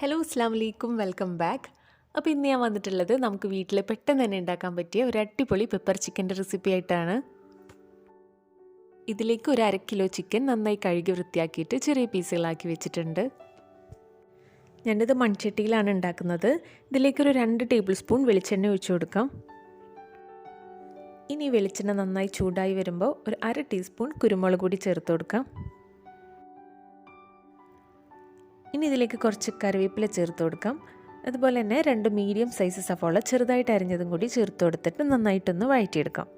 Hello അസ്സാം വലൈക്കും welcome back. അപ്പോൾ ഇന്ന് ഞാൻ വന്നിട്ടുള്ളത് നമുക്ക് വീട്ടിൽ പെട്ടെന്ന് തന്നെ ഉണ്ടാക്കാൻ പറ്റിയ ഒരു അടിപൊളി പെപ്പർ ചിക്കൻ്റെ റെസിപ്പി ആയിട്ടാണ്. ഇതിലേക്ക് ഒരു 1/2 കിലോ ചിക്കൻ നന്നായി കഴുകി വൃത്തിയാക്കിയിട്ട് ചെറിയ പീസുകളാക്കി വെച്ചിട്ടുണ്ട്. ഞാനിത് മൺചട്ടിയിലാണ് ഉണ്ടാക്കുന്നത്. ഇതിലേക്കൊരു 2 ടേബിൾ സ്പൂൺ വെളിച്ചെണ്ണ ഒഴിച്ചു കൊടുക്കാം. ഇനി വെളിച്ചെണ്ണ നന്നായി ചൂടായി വരുമ്പോൾ ഒരു 1/2 ടീസ്പൂൺ കുരുമുളക് പൊടി ചേർത്ത് കൊടുക്കാം. ഇനി ഇതിലേക്ക് കുറച്ച് കറിവേപ്പില ചേർത്ത് കൊടുക്കാം. അതുപോലെ തന്നെ 2 മീഡിയം സൈസ് സവാള ചെറുതായിട്ട് അരിഞ്ഞതും കൂടി ചേർത്ത് കൊടുത്തിട്ട് നന്നായിട്ടൊന്ന് വഴറ്റിയെടുക്കാം.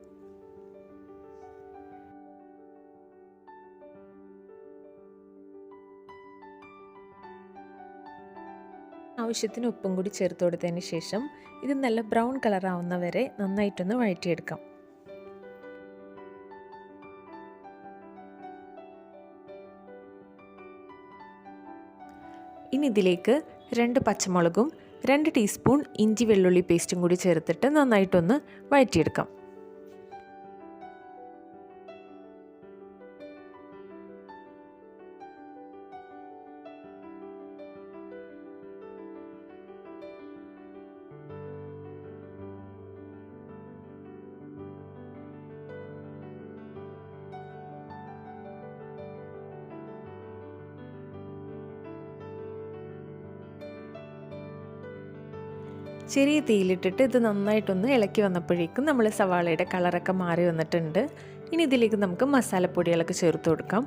ആവശ്യത്തിന് ഉപ്പും കൂടി ചേർത്ത് കൊടുത്തതിന് ശേഷം ഇത് നല്ല ബ്രൗൺ കളർ ആവുന്ന വരെ നന്നായിട്ടൊന്ന് വഴറ്റിയെടുക്കാം. ഇനി ഇതിലേക്ക് 2 പച്ചമുളകും 2 ടീസ്പൂൺ ഇഞ്ചി വെള്ളുള്ളി പേസ്റ്റും കൂടി ചേർത്തിട്ട് നന്നായിട്ടൊന്ന് വഴറ്റിയെടുക്കാം. ചെറിയ തീയിലിട്ടിട്ട് ഇത് നന്നായിട്ടൊന്ന് ഇളക്കി വന്നപ്പോഴേക്കും നമ്മൾ സവാളയുടെ കളറൊക്കെ മാറി വന്നിട്ടുണ്ട്. ഇനി ഇതിലേക്ക് നമുക്ക് മസാലപ്പൊടികളൊക്കെ ചേർത്ത് കൊടുക്കാം.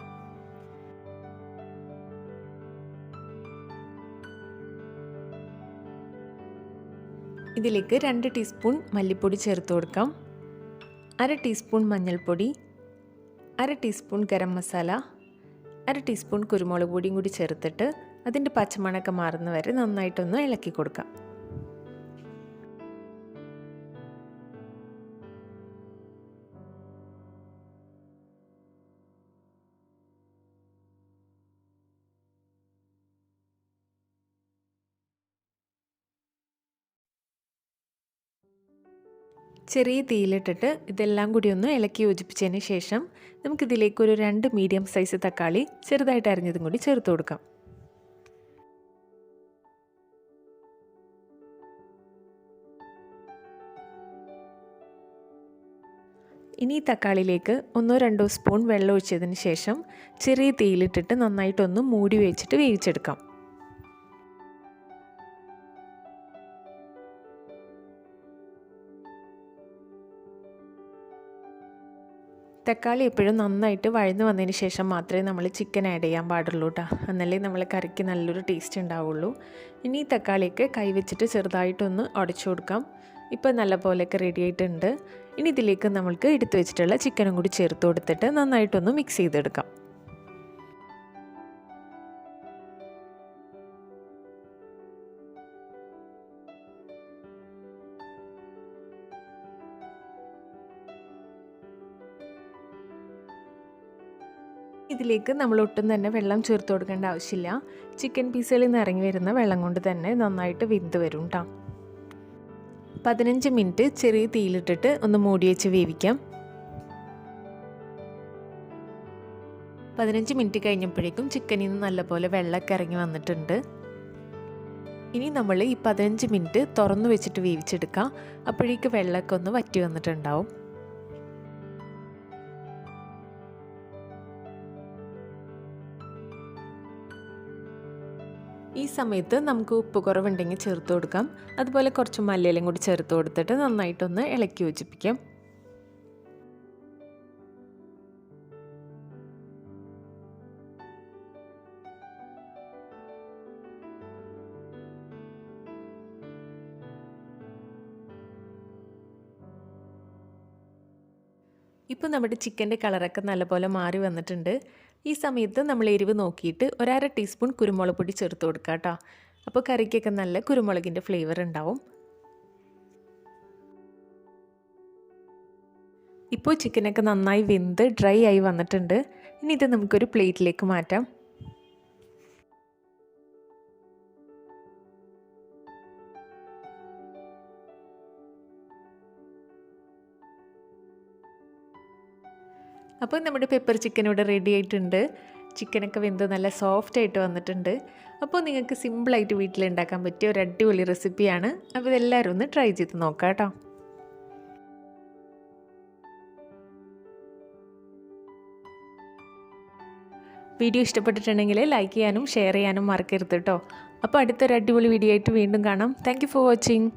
ഇതിലേക്ക് 2 ടീസ്പൂൺ മല്ലിപ്പൊടി ചേർത്ത് കൊടുക്കാം. 1/2 ടീസ്പൂൺ മഞ്ഞൾപ്പൊടി, 1/2 ടീസ്പൂൺ ഗരം മസാല, 1/2 ടീസ്പൂൺ കുരുമുളക് പൊടിയും കൂടി ചേർത്തിട്ട് അതിൻ്റെ പച്ചമണമൊക്കെ മാറുന്ന വരെ നന്നായിട്ടൊന്ന് ഇളക്കി കൊടുക്കാം. ചെറിയ തീയിലിട്ടിട്ട് ഇതെല്ലാം കൂടി ഒന്ന് ഇളക്കി യോജിപ്പിച്ചതിന് ശേഷം നമുക്കിതിലേക്ക് ഒരു 2 മീഡിയം സൈസ് തക്കാളി ചെറുതായിട്ട് അരിഞ്ഞതും കൂടി ചേർത്ത് കൊടുക്കാം. ഇനി തക്കാളിയിലേക്ക് 1-2 സ്പൂൺ വെള്ളം ഒഴിച്ചതിന് ശേഷം ചെറിയ തീയിലിട്ടിട്ട് നന്നായിട്ടൊന്ന് മൂടി വെച്ചിട്ട് വേവിച്ചെടുക്കാം. തക്കാളി എപ്പോഴും നന്നായിട്ട് വഴന്ന് വന്നതിന് ശേഷം മാത്രമേ നമ്മൾ ചിക്കൻ ആഡ് ചെയ്യാൻ പാടുള്ളൂ കേട്ടോ. എന്നാലേ നമ്മളെ കറിക്ക് നല്ലൊരു ടേസ്റ്റ് ഉണ്ടാവുള്ളൂ. ഇനി ഈ തക്കാളിയൊക്കെ കൈ വെച്ചിട്ട് ചെറുതായിട്ടൊന്ന് ഉടച്ചു കൊടുക്കാം. ഇപ്പോൾ നല്ല പോലെയൊക്കെ റെഡി ആയിട്ടുണ്ട്. ഇനി ഇതിലേക്ക് നമ്മൾക്ക് എടുത്തു വെച്ചിട്ടുള്ള ചിക്കനും കൂടി ചേർത്ത് കൊടുത്തിട്ട് നന്നായിട്ടൊന്ന് മിക്സ് ചെയ്തെടുക്കാം. ഇതിലേക്ക് നമ്മൾ ഒട്ടും തന്നെ വെള്ളം ചേർത്ത് കൊടുക്കേണ്ട ആവശ്യമില്ല. ചിക്കൻ പീസുകളിൽ നിന്ന് ഇറങ്ങി വരുന്ന വെള്ളം കൊണ്ട് തന്നെ നന്നായിട്ട് വെന്ത് വരും കേട്ടോ. 15 മിനിറ്റ് ചെറിയ തീയിലിട്ടിട്ട് ഒന്ന് മൂടി വെച്ച് വേവിക്കാം. 15 മിനിറ്റ് കഴിഞ്ഞപ്പോഴേക്കും ചിക്കനിൽ നിന്ന് നല്ലപോലെ വെള്ളമൊക്കെ ഇറങ്ങി വന്നിട്ടുണ്ട്. ഇനി നമ്മൾ ഈ 15 മിനിറ്റ് തുറന്നു വെച്ചിട്ട് വേവിച്ചെടുക്കാം. അപ്പോഴേക്ക് വെള്ളമൊക്കെ ഒന്ന് വറ്റി വന്നിട്ടുണ്ടാവും. ഈ സമയത്ത് നമുക്ക് ഉപ്പ് കുറവുണ്ടെങ്കിൽ ചേർത്ത് കൊടുക്കാം. അതുപോലെ കുറച്ച് മല്ലിയിലയും കൂടി ചേർത്ത് കൊടുത്തിട്ട് നന്നായിട്ടൊന്ന് ഇളക്കി യോജിപ്പിക്കാം. ഇപ്പോൾ നമ്മുടെ ചിക്കൻ്റെ കളറൊക്കെ നല്ലപോലെ മാറി വന്നിട്ടുണ്ട്. ഈ സമയത്ത് നമ്മൾ എരിവ് നോക്കിയിട്ട് 1/2 ടീസ്പൂൺ കുരുമുളക് പൊടി ചേർത്ത് കൊടുക്കുക കേട്ടോ. അപ്പോൾ കറിക്കൊക്കെ നല്ല കുരുമുളകിൻ്റെ ഫ്ലേവർ ഉണ്ടാവും. ഇപ്പോൾ ചിക്കനൊക്കെ നന്നായി വെന്ത് ഡ്രൈ ആയി വന്നിട്ടുണ്ട്. ഇനി ഇത് നമുക്കൊരു പ്ലേറ്റിലേക്ക് മാറ്റാം. അപ്പോൾ നമ്മുടെ പെപ്പർ ചിക്കൻ ഇവിടെ റെഡി ആയിട്ടുണ്ട്. ചിക്കനൊക്കെ വെന്ത് നല്ല സോഫ്റ്റായിട്ട് വന്നിട്ടുണ്ട്. അപ്പോൾ നിങ്ങൾക്ക് സിമ്പിളായിട്ട് വീട്ടിലുണ്ടാക്കാൻ പറ്റിയ ഒരു അടിപൊളി റെസിപ്പിയാണ്. അപ്പോൾ ഇതെല്ലാവരും ഒന്ന് ട്രൈ ചെയ്ത് നോക്കാം കേട്ടോ. വീഡിയോ ഇഷ്ടപ്പെട്ടിട്ടുണ്ടെങ്കിൽ ലൈക്ക് ചെയ്യാനും ഷെയർ ചെയ്യാനും മറക്കരുത് കേട്ടോ. അപ്പോൾ അടുത്തൊരു അടിപൊളി വീഡിയോ ആയിട്ട് വീണ്ടും കാണാം. Thank you for watching.